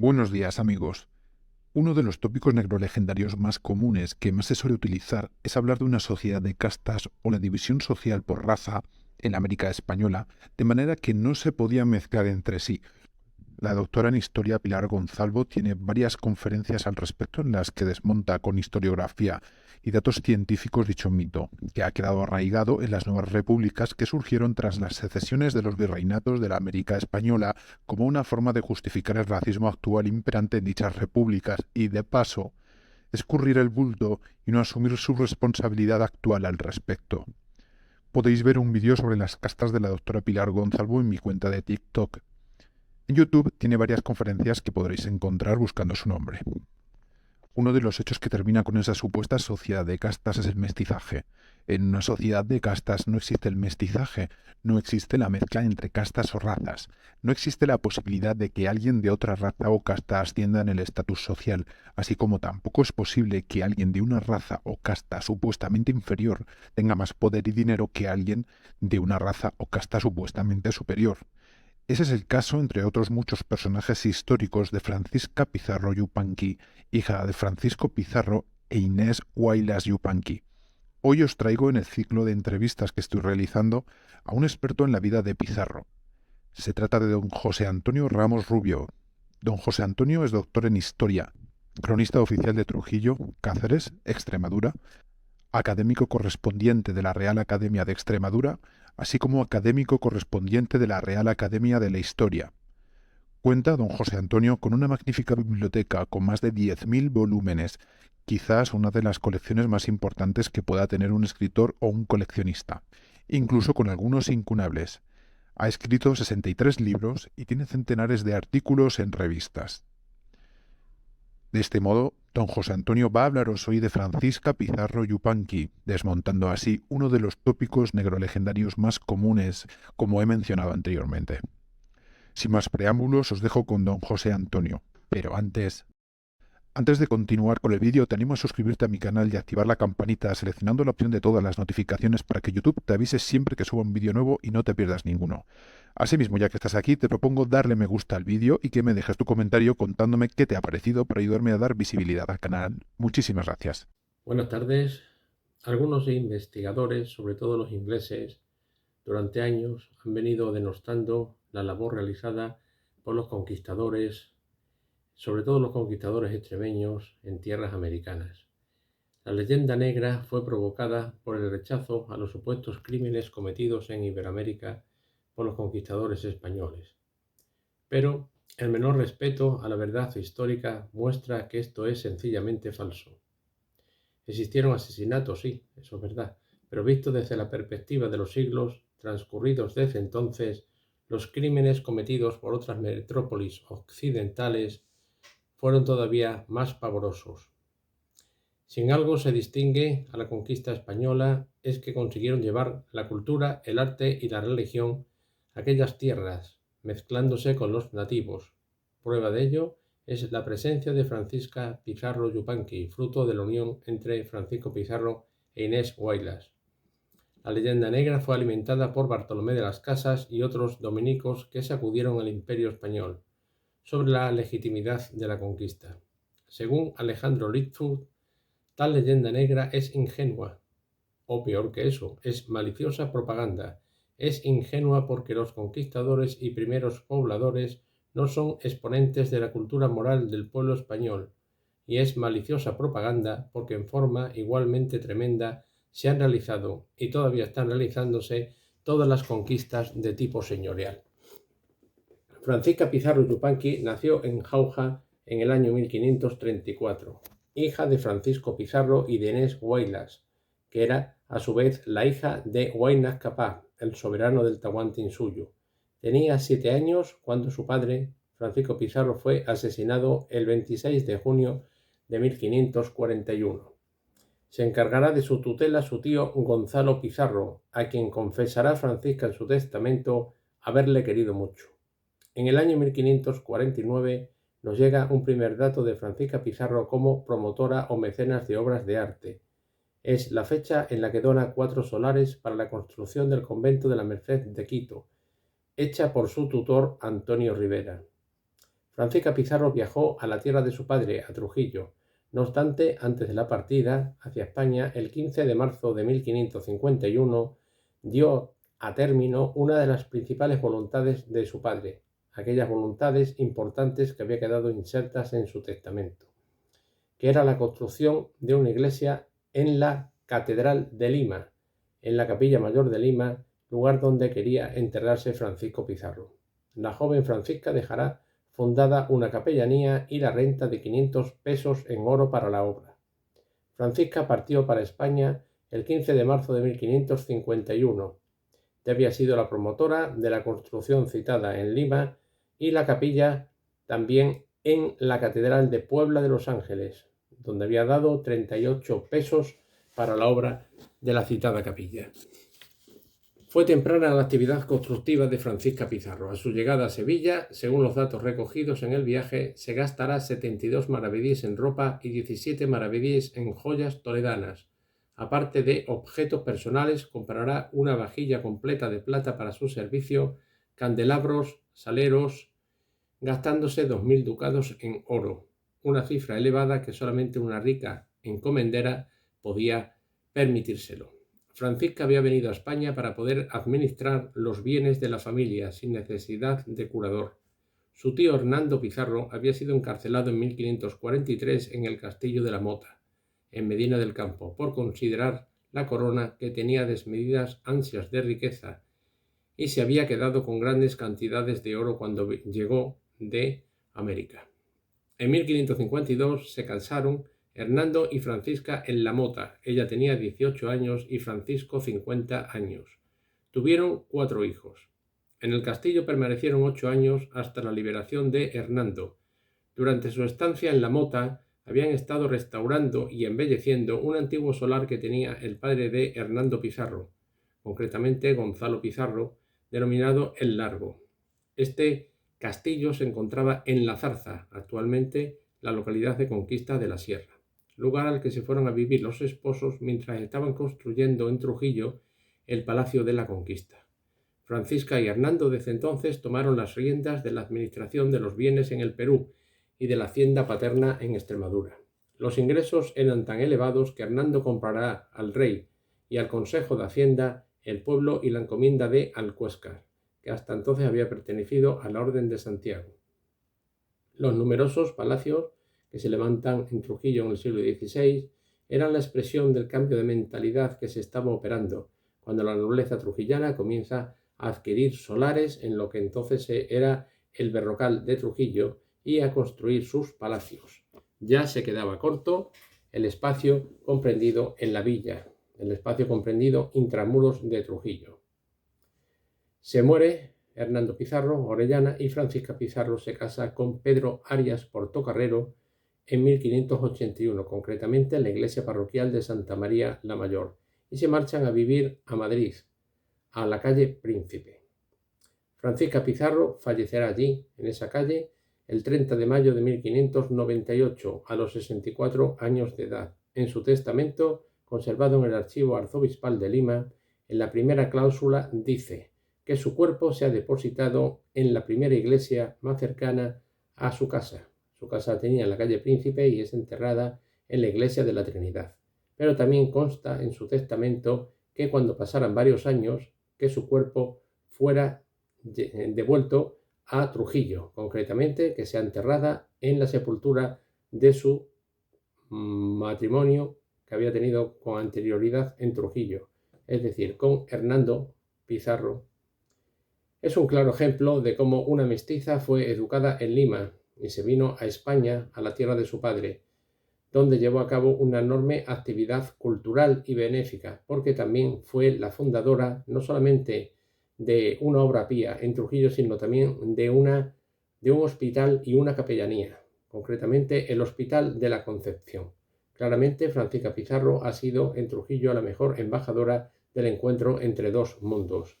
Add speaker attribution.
Speaker 1: Buenos días, amigos. Uno de los tópicos necrolegendarios más comunes que más se suele utilizar es hablar de una sociedad de castas o la división social por raza en América española, de manera que no se podían mezclar entre sí. La doctora en historia Pilar Gonzalvo tiene varias conferencias al respecto en las que desmonta con historiografía y datos científicos dicho mito, que ha quedado arraigado en las nuevas repúblicas que surgieron tras las secesiones de los virreinatos de la América española como una forma de justificar el racismo actual imperante en dichas repúblicas y, de paso, escurrir el bulto y no asumir su responsabilidad actual al respecto. Podéis ver un vídeo sobre las castas de la doctora Pilar Gonzalvo en mi cuenta de TikTok. En YouTube tiene varias conferencias que podréis encontrar buscando su nombre. Uno de los hechos que termina con esa supuesta sociedad de castas es el mestizaje. En una sociedad de castas no existe el mestizaje, no existe la mezcla entre castas o razas, no existe la posibilidad de que alguien de otra raza o casta ascienda en el estatus social, así como tampoco es posible que alguien de una raza o casta supuestamente inferior tenga más poder y dinero que alguien de una raza o casta supuestamente superior. Ese es el caso, entre otros muchos personajes históricos, de Francisca Pizarro Yupanqui, hija de Francisco Pizarro e Inés Huaylas Yupanqui. Hoy os traigo en el ciclo de entrevistas que estoy realizando a un experto en la vida de Pizarro. Se trata de don José Antonio Ramos Rubio. Don José Antonio es doctor en Historia, cronista oficial de Trujillo, Cáceres, Extremadura, académico correspondiente de la Real Academia de Extremadura, así como académico correspondiente de la Real Academia de la Historia. Cuenta don José Antonio con una magnífica biblioteca con más de 10.000 volúmenes, quizás una de las colecciones más importantes que pueda tener un escritor o un coleccionista, incluso con algunos incunables. Ha escrito 63 libros y tiene centenares de artículos en revistas. De este modo, don José Antonio va a hablaros hoy de Francisca Pizarro Yupanqui, desmontando así uno de los tópicos negrolegendarios más comunes, como he mencionado anteriormente. Sin más preámbulos, os dejo con don José Antonio. Pero antes de continuar con el vídeo, te animo a suscribirte a mi canal y activar la campanita seleccionando la opción de todas las notificaciones para que YouTube te avise siempre que suba un vídeo nuevo y no te pierdas ninguno. Asimismo, ya que estás aquí, te propongo darle me gusta al vídeo y que me dejes tu comentario contándome qué te ha parecido para ayudarme a dar visibilidad al canal. Muchísimas gracias.
Speaker 2: Buenas tardes. Algunos investigadores, sobre todo los ingleses, durante años han venido denostando la labor realizada por los conquistadores, sobre todo los conquistadores extremeños en tierras americanas. La leyenda negra fue provocada por el rechazo a los supuestos crímenes cometidos en Iberoamérica por los conquistadores españoles. Pero el menor respeto a la verdad histórica muestra que esto es sencillamente falso. Existieron asesinatos, sí, eso es verdad, pero visto desde la perspectiva de los siglos transcurridos desde entonces, los crímenes cometidos por otras metrópolis occidentales fueron todavía más pavorosos. Si en algo se distingue a la conquista española es que consiguieron llevar la cultura, el arte y la religión a aquellas tierras, mezclándose con los nativos. Prueba de ello es la presencia de Francisca Pizarro Yupanqui, fruto de la unión entre Francisco Pizarro e Inés Huaylas. La leyenda negra fue alimentada por Bartolomé de las Casas y otros dominicos que sacudieron al Imperio español sobre la legitimidad de la conquista. Según Alejandro Lightfoot, tal leyenda negra es ingenua, o peor que eso, es maliciosa propaganda. Es ingenua porque los conquistadores y primeros pobladores no son exponentes de la cultura moral del pueblo español, y es maliciosa propaganda porque en forma igualmente tremenda se han realizado y todavía están realizándose todas las conquistas de tipo señorial. Francisca Pizarro Yupanqui nació en Jauja en el año 1534, hija de Francisco Pizarro y de Inés Huaylas, que era a su vez la hija de Huayna Cápac, el soberano del Tahuantinsuyo. Tenía 7 años cuando su padre, Francisco Pizarro, fue asesinado el 26 de junio de 1541. Se encargará de su tutela su tío Gonzalo Pizarro, a quien confesará Francisca en su testamento haberle querido mucho. En el año 1549 nos llega un primer dato de Francisca Pizarro como promotora o mecenas de obras de arte. Es la fecha en la que dona 4 solares para la construcción del convento de la Merced de Quito, hecha por su tutor Antonio Rivera. Francisca Pizarro viajó a la tierra de su padre, a Trujillo. No obstante, antes de la partida hacia España, el 15 de marzo de 1551, dio a término una de las principales voluntades de su padre, aquellas voluntades importantes que había quedado insertas en su testamento, que era la construcción de una iglesia en la Catedral de Lima, en la Capilla Mayor de Lima, lugar donde quería enterrarse Francisco Pizarro. La joven Francisca dejará fundada una capellanía y la renta de 500 pesos en oro para la obra. Francisca partió para España el 15 de marzo de 1551. Ya había sido la promotora de la construcción citada en Lima y la capilla también en la Catedral de Puebla de los Ángeles, donde había dado 38 pesos para la obra de la citada capilla. Fue temprana la actividad constructiva de Francisca Pizarro. A su llegada a Sevilla, según los datos recogidos en el viaje, se gastará 72 maravedíes en ropa y 17 maravedíes en joyas toledanas. Aparte de objetos personales, comprará una vajilla completa de plata para su servicio, candelabros, saleros, gastándose 2.000 ducados en oro, una cifra elevada que solamente una rica encomendera podía permitírselo. Francisca había venido a España para poder administrar los bienes de la familia sin necesidad de curador. Su tío Hernando Pizarro había sido encarcelado en 1543 en el Castillo de la Mota, en Medina del Campo, por considerar la corona que tenía desmedidas ansias de riqueza y se había quedado con grandes cantidades de oro cuando llegó de América. En 1552 se casaron Hernando y Francisca en La Mota. Ella tenía 18 años y Francisco 50 años. Tuvieron 4 hijos. En el castillo permanecieron 8 años hasta la liberación de Hernando. Durante su estancia en La Mota habían estado restaurando y embelleciendo un antiguo solar que tenía el padre de Hernando Pizarro, concretamente Gonzalo Pizarro, denominado El Largo. Este castillo se encontraba en La Zarza, actualmente la localidad de Conquista de la Sierra, lugar al que se fueron a vivir los esposos mientras estaban construyendo en Trujillo el Palacio de la Conquista. Francisca y Hernando desde entonces tomaron las riendas de la administración de los bienes en el Perú y de la hacienda paterna en Extremadura. Los ingresos eran tan elevados que Hernando comprará al rey y al Consejo de Hacienda el pueblo y la encomienda de Alcuéscar, que hasta entonces había pertenecido a la Orden de Santiago. Los numerosos palacios que se levantan en Trujillo en el siglo XVI eran la expresión del cambio de mentalidad que se estaba operando cuando la nobleza trujillana comienza a adquirir solares en lo que entonces era el Berrocal de Trujillo y a construir sus palacios. Ya se quedaba corto el espacio comprendido en la villa, el espacio comprendido intramuros de Trujillo. Se muere Hernando Pizarro Orellana y Francisca Pizarro se casa con Pedro Arias Portocarrero en 1581, concretamente en la iglesia parroquial de Santa María la Mayor, y se marchan a vivir a Madrid, a la calle Príncipe. Francisca Pizarro fallecerá allí, en esa calle, el 30 de mayo de 1598, a los 64 años de edad. En su testamento, conservado en el archivo arzobispal de Lima, en la primera cláusula dice que su cuerpo se ha depositado en la primera iglesia más cercana a su casa. Su casa tenía en la calle Príncipe y es enterrada en la iglesia de la Trinidad. Pero también consta en su testamento que cuando pasaran varios años, que su cuerpo fuera devuelto a Trujillo, concretamente que sea enterrada en la sepultura de su matrimonio que había tenido con anterioridad en Trujillo, es decir, con Hernando Pizarro. Es un claro ejemplo de cómo una mestiza fue educada en Lima y se vino a España, a la tierra de su padre, donde llevó a cabo una enorme actividad cultural y benéfica, porque también fue la fundadora no solamente de una obra pía en Trujillo, sino también de un hospital y una capellanía, concretamente el Hospital de la Concepción. Claramente, Francisca Pizarro ha sido en Trujillo la mejor embajadora del encuentro entre dos mundos.